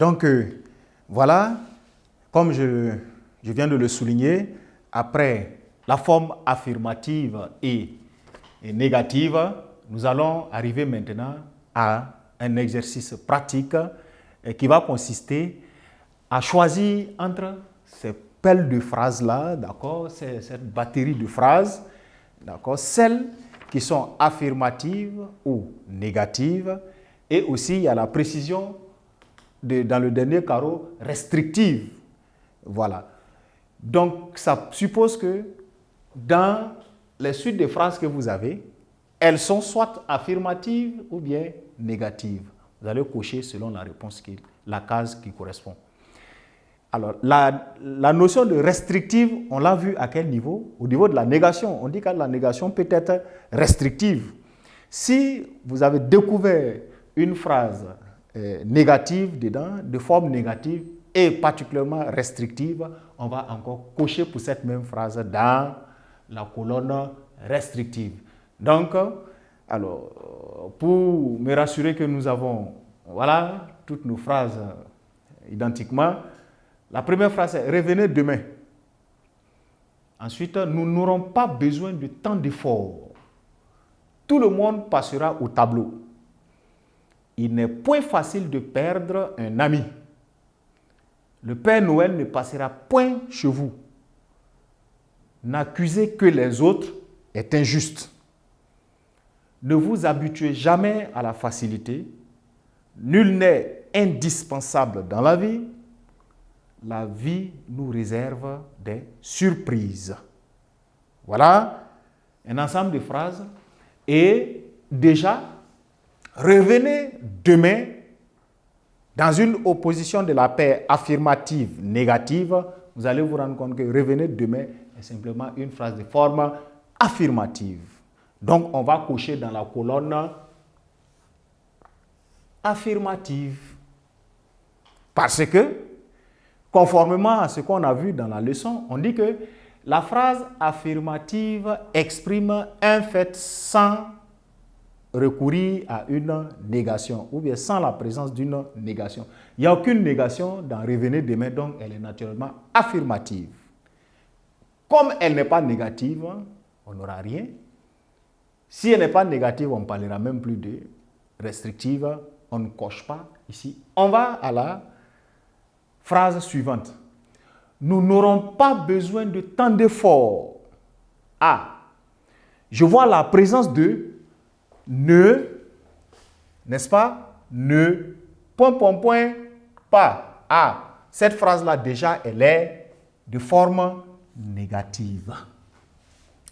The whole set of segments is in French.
Donc, voilà, comme je viens de le souligner, après la forme affirmative et négative, nous allons arriver maintenant à un exercice pratique qui va consister à choisir entre ces pelles de phrases-là, d'accord, cette batterie de phrases, d'accord, celles qui sont affirmatives ou négatives, et aussi il y a la précision dans le dernier carreau restrictive. Voilà. Donc, ça suppose que dans les suites de phrases que vous avez, elles sont soit affirmatives ou bien négatives. Vous allez cocher selon la réponse, la case qui correspond. Alors, la notion de restrictive, on l'a vu à quel niveau? Au niveau de la négation. On dit que la négation peut être restrictive. Si vous avez découvert une phrase négative dedans, de forme négative et particulièrement restrictive, on va encore cocher pour cette même phrase dans la colonne restrictive. Donc, alors, pour me rassurer que nous avons, voilà, toutes nos phrases identiquement, la première phrase est « Revenez demain ». Ensuite, nous n'aurons pas besoin de tant d'efforts. Tout le monde passera au tableau. Il n'est point facile de perdre un ami. Le Père Noël ne passera point chez vous. N'accusez que les autres est injuste. Ne vous habituez jamais à la facilité. Nul n'est indispensable dans la vie. La vie nous réserve des surprises. Voilà un ensemble de phrases. Et déjà, revenez demain dans une opposition de la paix affirmative, négative. Vous allez vous rendre compte que revenez demain est simplement une phrase de forme affirmative. Donc, on va cocher dans la colonne affirmative. Parce que, conformément à ce qu'on a vu dans la leçon, on dit que la phrase affirmative exprime un fait sans recourir à une négation ou bien sans la présence d'une négation. Il n'y a aucune négation dans revenez demain, donc elle est naturellement affirmative. Comme elle n'est pas négative, on n'aura rien. Si elle n'est pas négative, on ne parlera même plus de restrictive, on ne coche pas ici. On va à la phrase suivante. Nous n'aurons pas besoin de tant d'efforts. Ah, je vois la présence de ne, n'est-ce pas? Ne, pas. Ah, cette phrase-là, déjà, elle est de forme négative.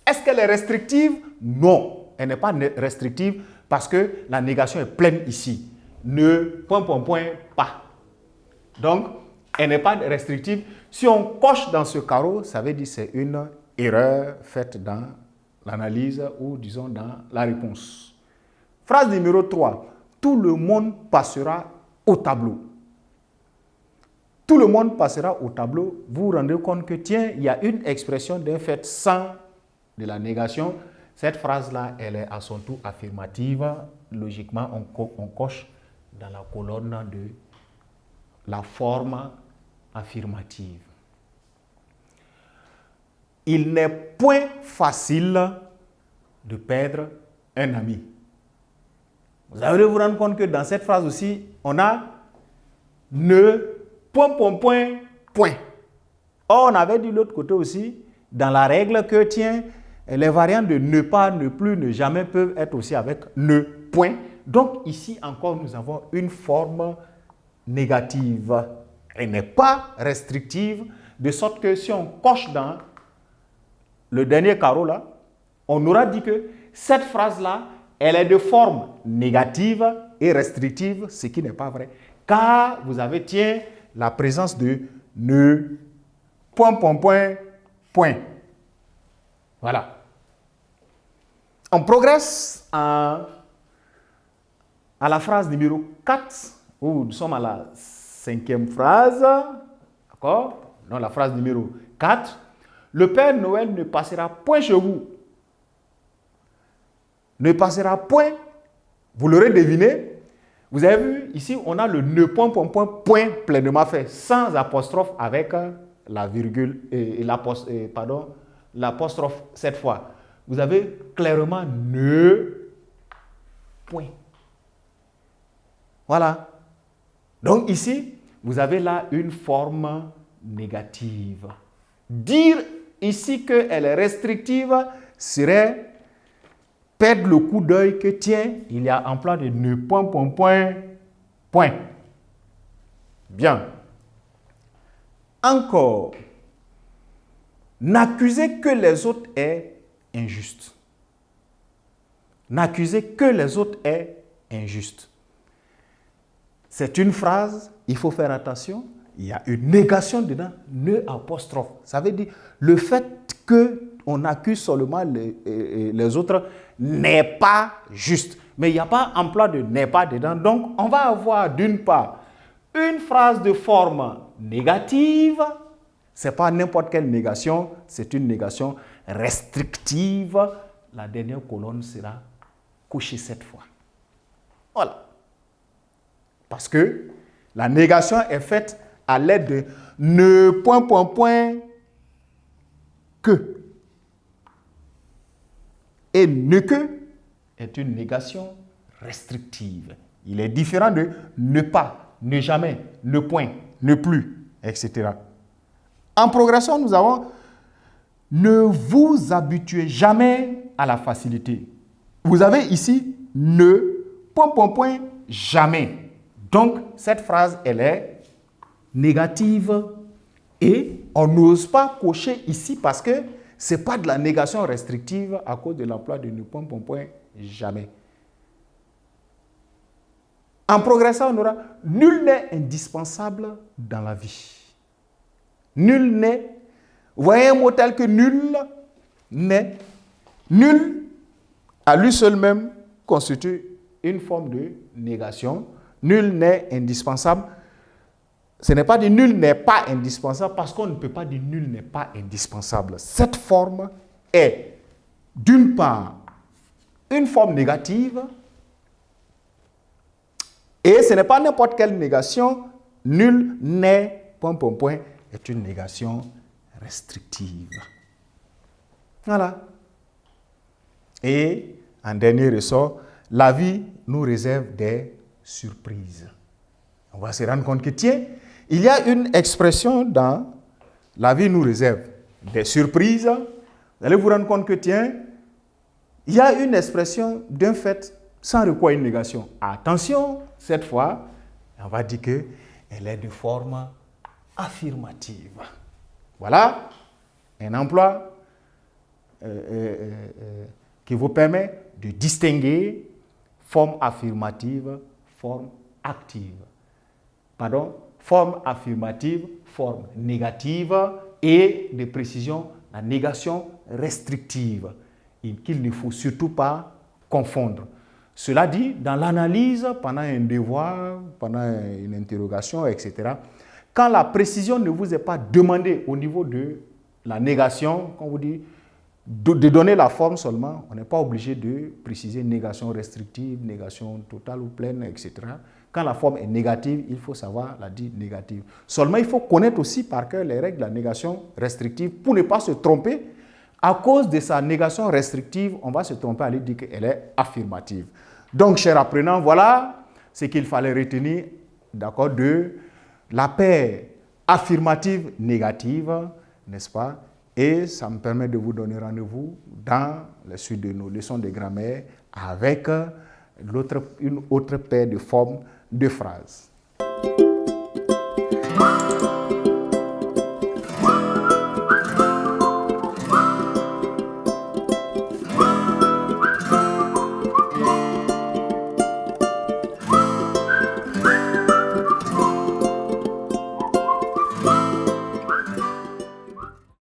Est-ce qu'elle est restrictive? Non, elle n'est pas restrictive parce que la négation est pleine ici. Ne, pas. Donc, elle n'est pas restrictive. Si on coche dans ce carreau, ça veut dire que c'est une erreur faite dans l'analyse ou, disons, dans la réponse. Phrase numéro 3. Tout le monde passera au tableau. Tout le monde passera au tableau. Vous vous rendez compte que, tiens, il y a une expression d'un fait sans de la négation. Cette phrase-là, elle est à son tour affirmative. Logiquement, on coche dans la colonne de la forme affirmative. Il n'est point facile de perdre un ami. Vous allez vous rendre compte que dans cette phrase aussi, on a ne, point. Or, on avait dit de l'autre côté aussi, dans la règle que, tiens, les variantes de ne pas, ne plus, ne jamais peuvent être aussi avec ne, point. Donc, ici encore, nous avons une forme négative. Elle n'est pas restrictive, de sorte que si on coche dans le dernier carreau là, on aura dit que cette phrase-là, elle est de forme négative et restrictive, ce qui n'est pas vrai. Car vous avez, tiens, la présence de ne, point. Voilà. On progresse à la phrase numéro 4, où nous sommes à la 5e phrase. D'accord? Non, la phrase numéro 4. Le Père Noël ne passera point chez vous. Ne passera point, vous l'aurez deviné, Vous avez vu, ici, on a le ne point, point, point, point pleinement fait, sans apostrophe avec la virgule et l'apostrophe cette fois. Vous avez clairement ne point. Voilà. Donc ici, vous avez là une forme négative. Dire ici qu'elle est restrictive serait perdre le coup d'œil que tiens, il y a emploi de ne point, point, point, point. Bien. Encore. N'accuser que les autres est injuste. N'accuser que les autres est injuste. C'est une phrase, il faut faire attention, il y a une négation dedans, ne apostrophe. Ça veut dire le fait qu'on accuse seulement les autres n'est pas juste. Mais il n'y a pas emploi de n'est pas dedans. Donc, on va avoir d'une part une phrase de forme négative. Ce n'est pas n'importe quelle négation, c'est une négation restrictive. La dernière colonne sera couchée cette fois. Voilà. Parce que la négation est faite à l'aide de ne point, point, point, que. Et ne que est une négation restrictive. Il est différent de ne pas, ne jamais, ne point, ne plus, etc. En progression, nous avons ne vous habituez jamais à la facilité. Vous avez ici ne point, point, point, jamais. Donc, cette phrase, elle est négative et on n'ose pas cocher ici parce que ce n'est pas de la négation restrictive à cause de l'emploi de ne point, point, point, jamais. En progressant, on aura nul n'est indispensable dans la vie. Nul n'est, vous voyez un mot tel que nul n'est, nul à lui seul même constitue une forme de négation. Nul n'est indispensable. Ce n'est pas dire nul n'est pas indispensable parce qu'on ne peut pas dire nul n'est pas indispensable. Cette forme est, d'une part, une forme négative et ce n'est pas n'importe quelle négation. Nul n'est, point, point, point, est une négation restrictive. Voilà. Et, en dernier ressort, la vie nous réserve des surprises. On va se rendre compte que, tiens, il y a une expression dans la vie nous réserve des surprises. Vous allez vous rendre compte que, tiens, il y a une expression d'un fait sans recours à une négation. Attention, cette fois, on va dire qu'elle est de forme affirmative. Voilà un emploi qui vous permet de distinguer forme affirmative, forme active. Pardon, forme affirmative, forme négative et de précision, la négation restrictive et qu'il ne faut surtout pas confondre. Cela dit, dans l'analyse, pendant un devoir, pendant une interrogation, etc., quand la précision ne vous est pas demandée au niveau de la négation, quand on vous dit de donner la forme seulement, on n'est pas obligé de préciser négation restrictive, négation totale ou pleine, etc. Quand la forme est négative, il faut savoir la dire négative. Seulement, il faut connaître aussi par cœur les règles de la négation restrictive pour ne pas se tromper. À cause de sa négation restrictive, on va se tromper à lui dire qu'elle est affirmative. Donc, chers apprenants, voilà ce qu'il fallait retenir, d'accord, de la paire affirmative-négative, n'est-ce pas? Et ça me permet de vous donner rendez-vous dans la suite de nos leçons de grammaire avec une autre paire de formes de phrases.